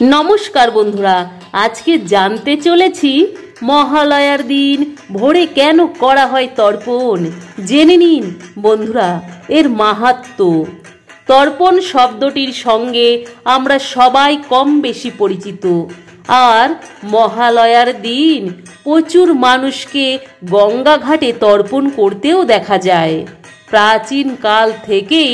নমস্কার বন্ধুরা, আজকে জানতে চলেছি মহালয়ার দিন ভোরে কেন করা হয় তর্পণ। জেনে নিন বন্ধুরা এর মাহাত্ম্য। তর্পণ শব্দটির সঙ্গে আমরা সবাই কম বেশি পরিচিত। আর মহালয়ার দিন প্রচুর মানুষকে গঙ্গা ঘাটে তর্পণ করতেও দেখা যায়। প্রাচীন কাল থেকেই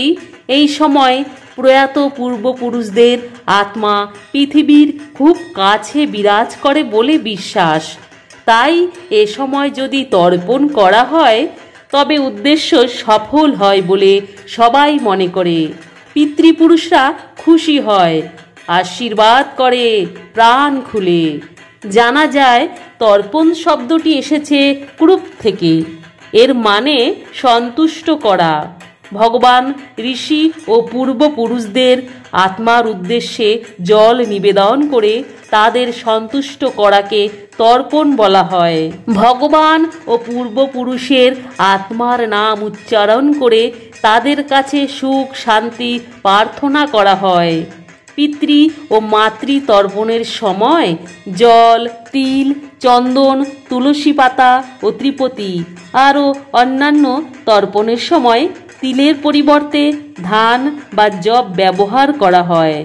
এই সময় প্রয়াত পূর্বপুরুষদের আত্মা পৃথিবীর খুব কাছে বিরাজ করে বলে বিশ্বাস। তাই এ সময় যদি তর্পণ করা হয় তবে উদ্দেশ্য সফল হয় বলে সবাই মনে করে। পিতৃপুরুষরা খুশি হয়, আশীর্বাদ করে প্রাণ খুলে। জানা যায় তর্পণ শব্দটি এসেছে ক্রুপ থেকে। এর মানে সন্তুষ্ট করা। ভগবান, ঋষি ও পূর্বপুরুষদের আত্মার উদ্দেশ্যে জল নিবেদন করে তাদের সন্তুষ্ট করাকে তর্পণ বলা হয়। ভগবান ও পূর্বপুরুষের আত্মার নাম উচ্চারণ করে তাদের কাছে সুখ শান্তি প্রার্থনা করা হয়। পিতৃ ও মাতৃ তর্পণের সময় জল, তিল, চন্দন, তুলসী পাতা ও ত্রিপতি আরও অন্যান্য তর্পণের সময় তিলের পরিবর্তে ধান বা যব ব্যবহার করা হয়।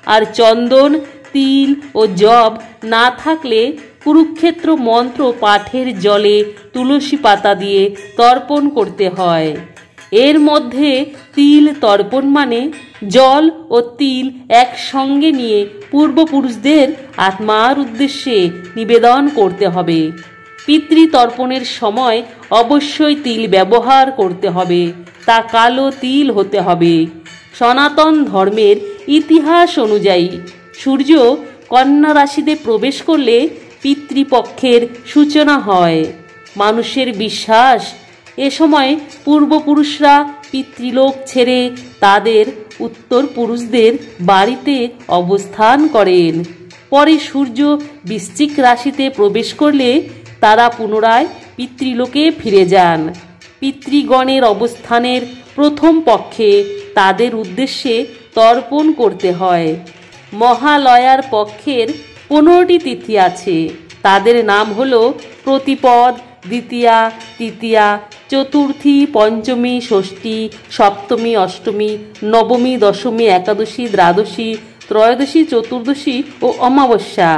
আর চন্দন, তিল ও যব না থাকলে কুরুক্ষেত্র মন্ত্র পাঠের জলে তুলসী পাতা দিয়ে তর্পণ করতে হয়। এর মধ্যে তিল তর্পণ মানে জল ও তিল একসঙ্গে নিয়ে পূর্বপুরুষদের আত্মার উদ্দেশ্যে নিবেদন করতে হবে। পিতৃতর্পণের সময় অবশ্যই তিল ব্যবহার করতে হবে, তা কালো তিল হতে হবে। সনাতন ধর্মের ইতিহাস অনুযায়ী সূর্য কন্যা রাশিতে প্রবেশ করলে পিতৃপক্ষের সূচনা হয়। মানুষের বিশ্বাস এ সময় পূর্বপুরুষরা পিতৃলোক ছেড়ে তাদের উত্তর পুরুষদের বাড়িতে অবস্থান করেন। পরে সূর্য বৃশ্চিক রাশিতে প্রবেশ করলে তারা পুনরায় পিতৃলোকে ফিরে যান। পিতৃগণের অবস্থানের প্রথম পক্ষে তাদের উদ্দেশ্যে তর্পণ করতে হয়। মহালয়ার পক্ষের 15টি তিথি আছে। তাদের নাম হল প্রতিপদ, দ্বিতীয়া, তৃতীয়া, চতুর্থী, পঞ্চমী, ষষ্ঠী, সপ্তমী, অষ্টমী, নবমী, দশমী, একাদশী, দ্বাদশী, ত্রয়োদশী, চতুর্দশী ও অমাবস্যা।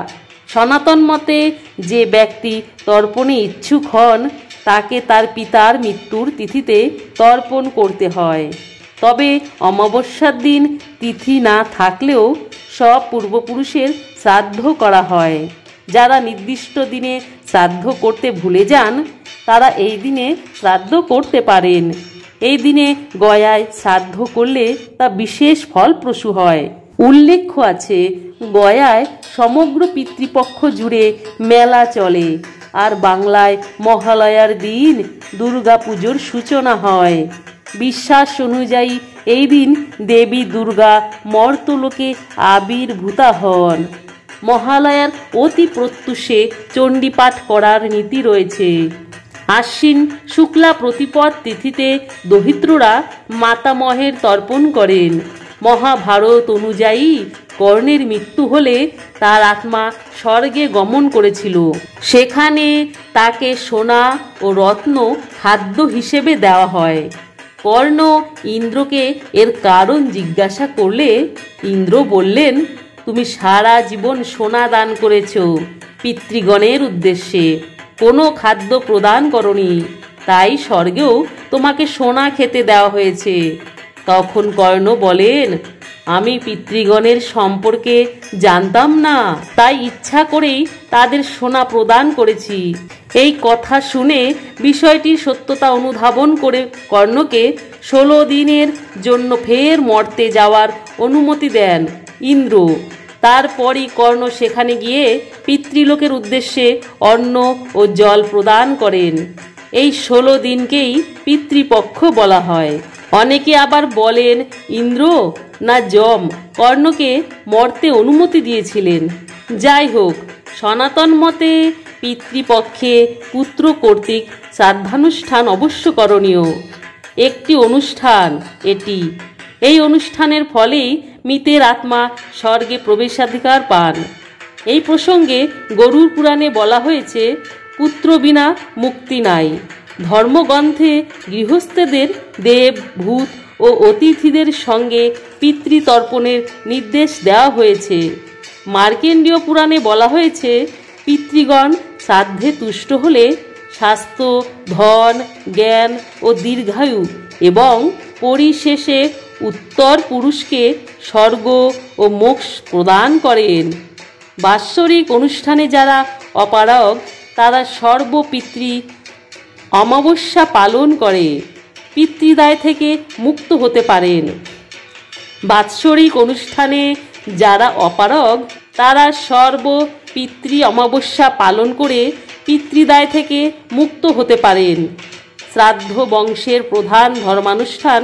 সনাতন মতে যে ব্যক্তি তর্পণে ইচ্ছুক হন তাকে তার পিতার মৃত্যুর তিথিতে তর্পণ করতে হয়। তবে অমাবস্যার দিন তিথি না থাকলেও সব পূর্বপুরুষের শ্রাদ্ধ করা হয়। যারা নির্দিষ্ট দিনে শ্রাদ্ধ করতে ভুলে যান তারা এই দিনে শ্রাদ্ধ করতে পারেন। এই দিনে গয়ায় শ্রাদ্ধ করলে তা বিশেষ ফলপ্রসূ হয়। উল্লেখ্য আছে গয়ায় সমগ্র পিতৃপক্ষ জুড়ে মেলা চলে। আর বাংলায় মহালয়ার দিন দুর্গাপুজোর সূচনা হয়। বিশ্বাস অনুযায়ী এই দিন দেবী দুর্গা মর্তলোকে আবির্ভূতা হন। মহালয়ার অতি প্রত্যুষে চণ্ডীপাঠ করার নীতি রয়েছে। আশ্বিন শুক্লা প্রতিপদ তিথিতে দরিদ্ররা মাতামহের তর্পণ করেন। মহাভারত অনুযায়ী কর্ণের মৃত্যু হলে তার আত্মা স্বর্গে গমন করেছিল। সেখানে তাকে সোনা ও রত্ন খাদ্য হিসেবে দেওয়া হয়। কর্ণ ইন্দ্রকে এর কারণ জিজ্ঞাসা করলে ইন্দ্র বললেন, তুমি সারা জীবন সোনা দান করেছ, পিতৃগণের উদ্দেশ্যে কোনো খাদ্য প্রদান করনি, তাই স্বর্গেও তোমাকে সোনা খেতে দেওয়া হয়েছে। তখন কর্ণ বলেন, আমি পিতৃগণের সম্পর্কে জানতাম না, তাই ইচ্ছা করেই তাদের সোনা প্রদান করেছি। এই কথা শুনে বিষয়টির সত্যতা অনুধাবন করে কর্ণকে 16 দিনের জন্য ফের মর্তে যাওয়ার অনুমতি দেন ইন্দ্র। তারপরই কর্ণ সেখানে গিয়ে পিতৃলোকের উদ্দেশ্যে অন্ন ও জল প্রদান করেন। এই 16 দিনকেই পিতৃপক্ষ বলা হয়। অনেকে আবার বলেন ইন্দ্র না যম কর্ণকে মর্তে অনুমতি দিয়েছিলেন। যাই হোক, সনাতন মতে পিতৃপক্ষে পুত্র কর্তৃক শ্রাদ্ধানুষ্ঠান অবশ্য করণীয় একটি অনুষ্ঠান এটি। এই অনুষ্ঠানের ফলেই মৃতের আত্মা স্বর্গে প্রবেশাধিকার পান। এই প্রসঙ্গে গরুড় পুরাণে বলা হয়েছে, পুত্র বিনা মুক্তি নাই। ধর্মগ্রন্থে গৃহস্থদের দেব, ভূত ও অতিথিদের সঙ্গে পিতৃতর্পণের নির্দেশ দেওয়া হয়েছে। মার্কেন্ডীয় পুরাণে বলা হয়েছে, পিতৃগণ শ্রাদ্ধে তুষ্ট হলে স্বাস্থ্য, ধন, জ্ঞান ও দীর্ঘায়ু এবং পরিশেষে উত্তর পুরুষকে স্বর্গ ও মোক্ষ প্রদান করেন। বাৎসরিক অনুষ্ঠানে যারা অপারগ তারা সর্বপিতৃ অমাবস্যা পালন করে পিতৃদায় থেকে মুক্ত হতে পারেন। বাৎসরিক অনুষ্ঠানে যারা অপারগ তারা সর্বপিতৃ অমাবস্যা পালন করে পিতৃদায় থেকে মুক্ত হতে পারেন। শ্রাদ্ধ বংশের প্রধান ধর্মানুষ্ঠান।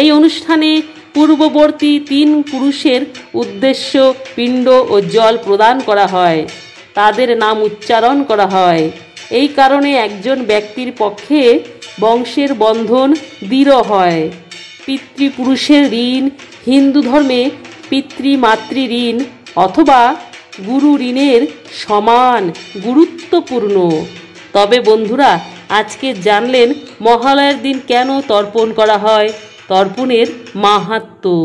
এই অনুষ্ঠানে পূর্ববর্তী 3 পুরুষের উদ্দেশ্য পিণ্ড ও জল প্রদান করা হয়, তাদের নাম উচ্চারণ করা হয়। এই কারণে একজন ব্যক্তির পক্ষে বংশের বন্ধন দৃঢ় হয়। পিতৃপুরুষের ঋণ হিন্দু ধর্মে পিতৃমাতৃ ঋণ অথবা গুরু ঋণের সমান গুরুত্বপূর্ণ। তবে বন্ধুরা, আজকে জানলেন মহালয়ার দিন কেন তর্পণ করা হয়, তর্পণের মাহাত্ম্য।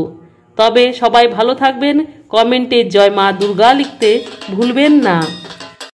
তবে সবাই ভালো থাকবেন, কমেন্টে জয় মা দুর্গা লিখতে ভুলবেন না।